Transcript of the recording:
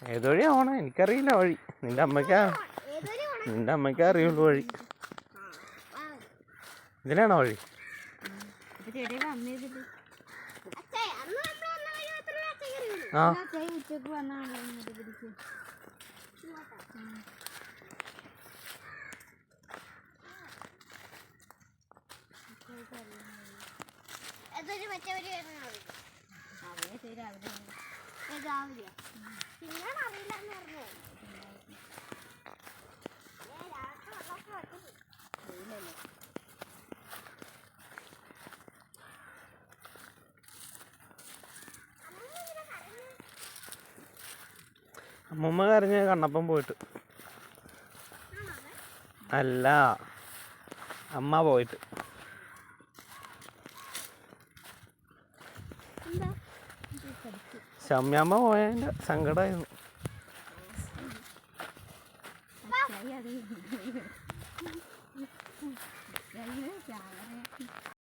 ഏത് വഴിയാ പോണേ? എനിക്കറിയില്ല വഴി. നിന്റെ അമ്മയ്ക്കാ അറിയുള്ളൂ വഴി. ഇതിലാണോ വഴി? ആ അമ്മൂമ്മ കരഞ്ഞ് കണ്ണപ്പം പോയിട്ട്. അല്ല, അമ്മ പോയിട്ട്. ഷമ്യാമ്മ പോയതിൻ്റെ സങ്കടമായിരുന്നു.